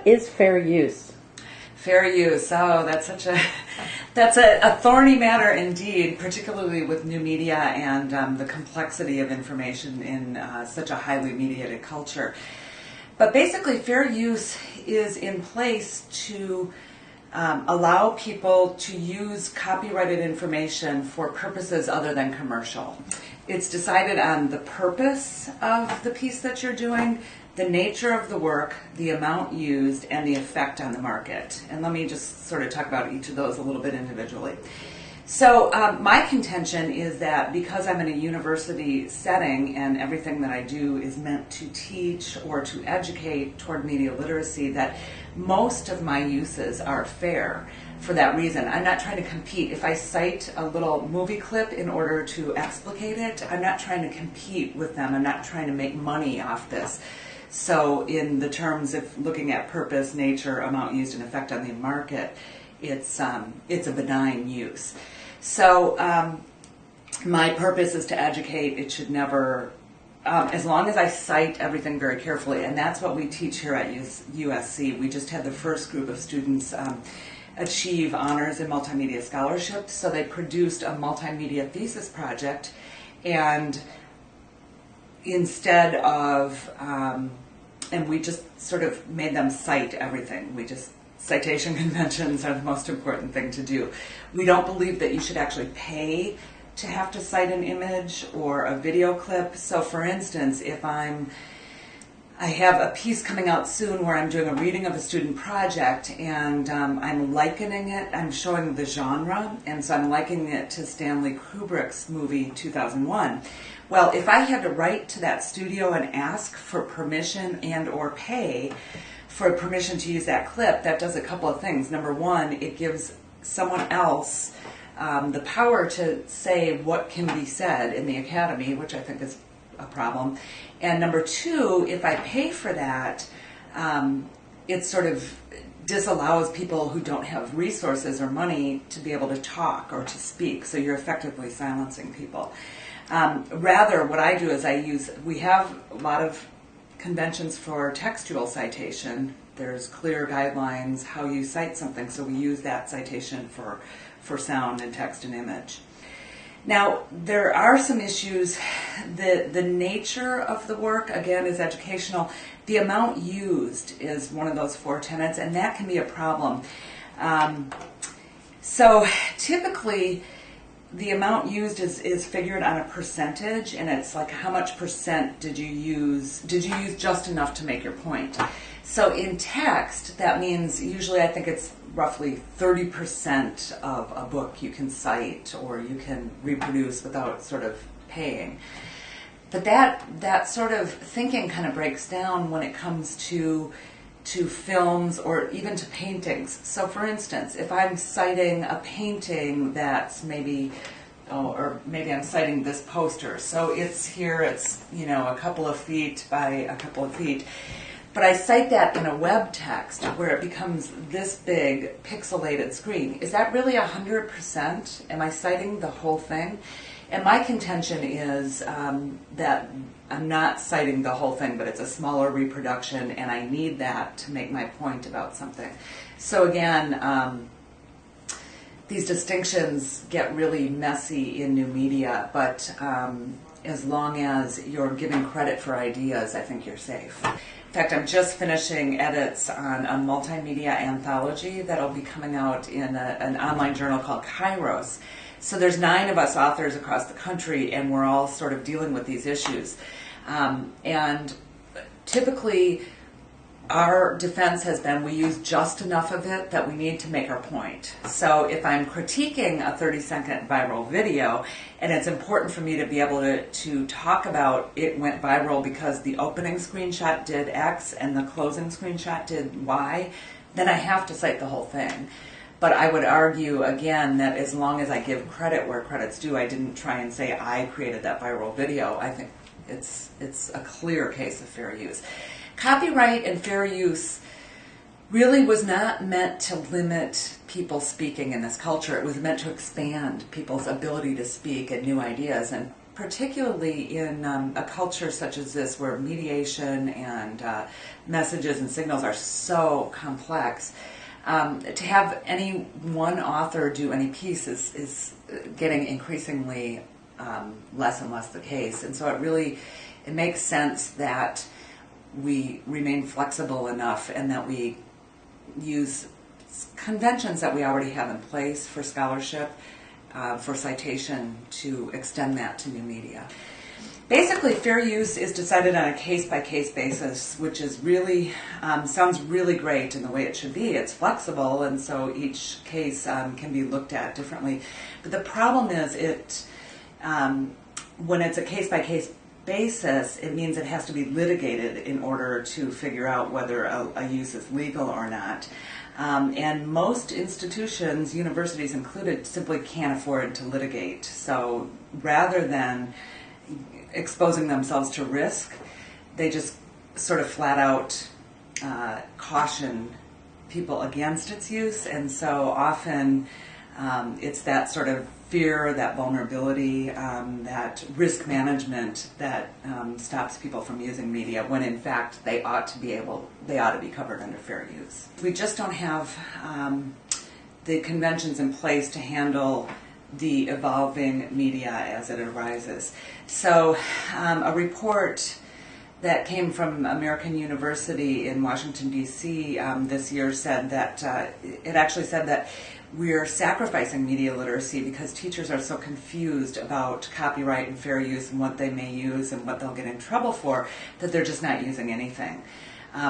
What is fair use? Fair use. Oh, that's a thorny matter indeed, particularly with new media and the complexity of information in such a highly mediated culture. But basically, fair use is in place to allow people to use copyrighted information for purposes other than commercial. It's decided on the purpose of the piece that you're doing, the nature of the work, the amount used, and the effect on the market. And let me just sort of talk about each of those a little bit individually. So my contention is that because I'm in a university setting and everything that I do is meant to teach or to educate toward media literacy, that most of my uses are fair for that reason. I'm not trying to compete. If I cite a little movie clip in order to explicate it, I'm not trying to compete with them. I'm not trying to make money off this. So in the terms of looking at purpose, nature, amount used, and effect on the market, it's a benign use. So my purpose is to educate. It should never, as long as I cite everything very carefully, and that's what we teach here at USC. We just had the first group of students achieve honors in multimedia scholarship, so they produced a multimedia thesis project, and instead of, and we just sort of made them cite everything. Citation conventions are the most important thing to do. We don't believe that you should actually pay to have to cite an image or a video clip. So for instance, if I have a piece coming out soon where I'm doing a reading of a student project and I'm likening it, I'm showing the genre, and so I'm likening it to Stanley Kubrick's movie 2001. Well, if I had to write to that studio and ask for permission and or pay for permission to use that clip, that does a couple of things. Number one, it gives someone else the power to say what can be said in the academy, which I think is a problem. And number two, if I pay for that, it sort of disallows people who don't have resources or money to be able to talk or to speak, so you're effectively silencing people. Rather, what I do is we have a lot of conventions for textual citation. There's clear guidelines how you cite something, so we use that citation for sound and text and image. Now, there are some issues. The nature of the work, again, is educational. The amount used is one of those four tenets, and that can be a problem. So typically, the amount used is figured on a percentage, and it's like how much percent did you use just enough to make your point. So in text, that means usually I think it's roughly 30% of a book you can cite or you can reproduce without sort of paying. But that sort of thinking kind of breaks down when it comes to films or even to paintings. So for instance, if I'm citing a painting that's maybe I'm citing this poster. So it's here, it's, a couple of feet by a couple of feet. But I cite that in a web text where it becomes this big pixelated screen. Is that really 100%? Am I citing the whole thing? And my contention is that I'm not citing the whole thing, but it's a smaller reproduction, and I need that to make my point about something. So again, these distinctions get really messy in new media, but as long as you're giving credit for ideas, I think you're safe. In fact, I'm just finishing edits on a multimedia anthology that'll be coming out in an online journal called Kairos. So there's 9 of us authors across the country, and we're all sort of dealing with these issues. And typically, our defense has been we use just enough of it that we need to make our point. So if I'm critiquing a 30-second viral video, and it's important for me to be able to talk about it went viral because the opening screenshot did X and the closing screenshot did Y, then I have to cite the whole thing. But I would argue, again, that as long as I give credit where credit's due, I didn't try and say I created that viral video. I think it's a clear case of fair use. Copyright and fair use really was not meant to limit people speaking in this culture. It was meant to expand people's ability to speak and new ideas. And particularly in a culture such as this, where mediation and messages and signals are so complex, to have any one author do any piece is getting increasingly less and less the case. And so it makes sense that we remain flexible enough and that we use conventions that we already have in place for scholarship, for citation, to extend that to new media. Basically, fair use is decided on a case-by-case basis, which is really, sounds really great in the way it should be. It's flexible, and so each case can be looked at differently. But the problem is when it's a case-by-case basis, it means it has to be litigated in order to figure out whether a use is legal or not. And most institutions, universities included, simply can't afford to litigate. So rather than exposing themselves to risk, they just sort of flat out caution people against its use. And so often it's that sort of fear, that vulnerability, that risk management that stops people from using media, when in fact they ought to be covered under fair use. We just don't have the conventions in place to handle the evolving media as it arises. So a report that came from American University in Washington, D.C. This year said that, it actually said that we're sacrificing media literacy because teachers are so confused about copyright and fair use and what they may use and what they'll get in trouble for, that they're just not using anything.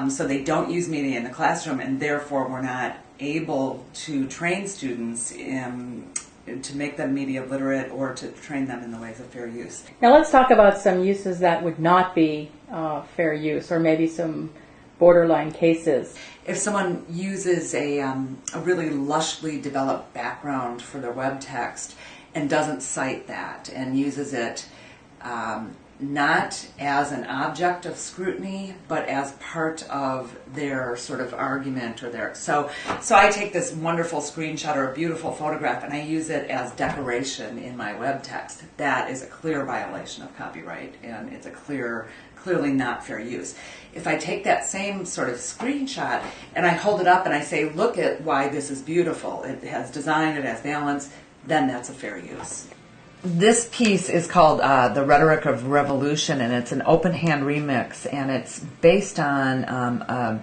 So they don't use media in the classroom, and therefore we're not able to train students to make them media literate or to train them in the ways of fair use. Now let's talk about some uses that would not be fair use, or maybe some borderline cases. If someone uses a really lushly developed background for their web text and doesn't cite that and uses it not as an object of scrutiny, but as part of their sort of argument or their... So I take this wonderful screenshot or a beautiful photograph and I use it as decoration in my web text. That is a clear violation of copyright, and it's a clearly not fair use. If I take that same sort of screenshot and I hold it up and I say, look at why this is beautiful, it has design, it has balance, then that's a fair use. This piece is called The Rhetoric of Revolution, and it's an open hand remix, and it's based on a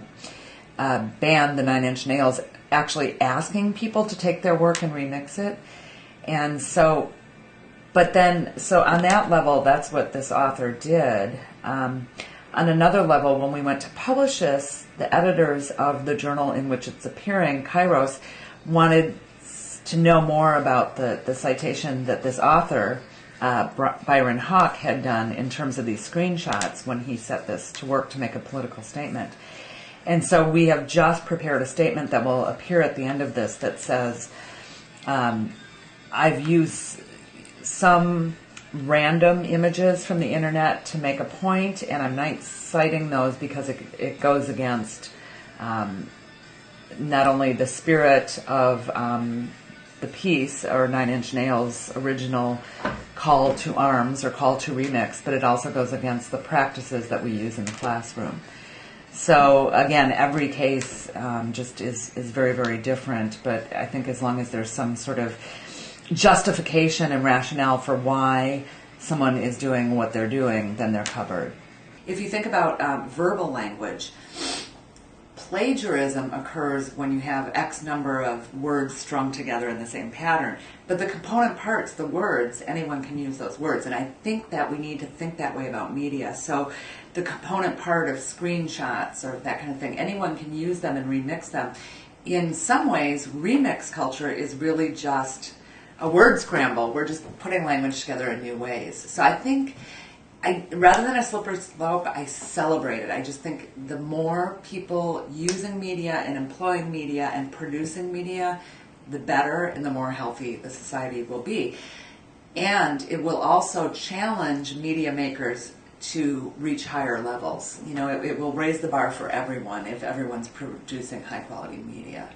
band, the 9 Inch Nails, actually asking people to take their work and remix it. And so, so on that level, that's what this author did. On another level, when we went to publish this, the editors of the journal in which it's appearing, Kairos, wanted to know more about the citation that this author, Byron Hawk, had done in terms of these screenshots when he set this to work to make a political statement. And so we have just prepared a statement that will appear at the end of this that says, I've used some random images from the internet to make a point, and I'm not citing those because it goes against not only the spirit of the piece, or 9 Inch Nails' original call to arms or call to remix, but it also goes against the practices that we use in the classroom. So again, every case just is very, very different, but I think as long as there's some sort of justification and rationale for why someone is doing what they're doing, then they're covered. If you think about verbal language, plagiarism occurs when you have X number of words strung together in the same pattern. But the component parts, the words, anyone can use those words. And I think that we need to think that way about media. So the component part of screenshots or that kind of thing, anyone can use them and remix them. In some ways, remix culture is really just a word scramble. We're just putting language together in new ways. So I think rather than a slippery slope, I celebrate it. I just think the more people using media and employing media and producing media, the better and the more healthy the society will be. And it will also challenge media makers to reach higher levels. You know, it will raise the bar for everyone if everyone's producing high quality media.